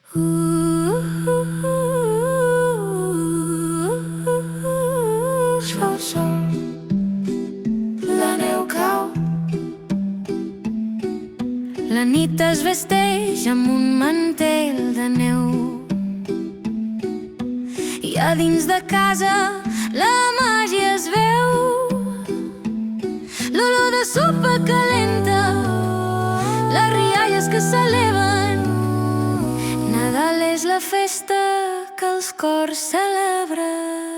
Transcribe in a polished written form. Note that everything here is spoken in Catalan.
Es fa el sol, la neu cau, la nit es vesteix amb un mantell de neu. I a dins de casa la màgia es veu, l'olor de sopa calenta, les rialles que s'eleven. Nadal és la festa que els cors celebren.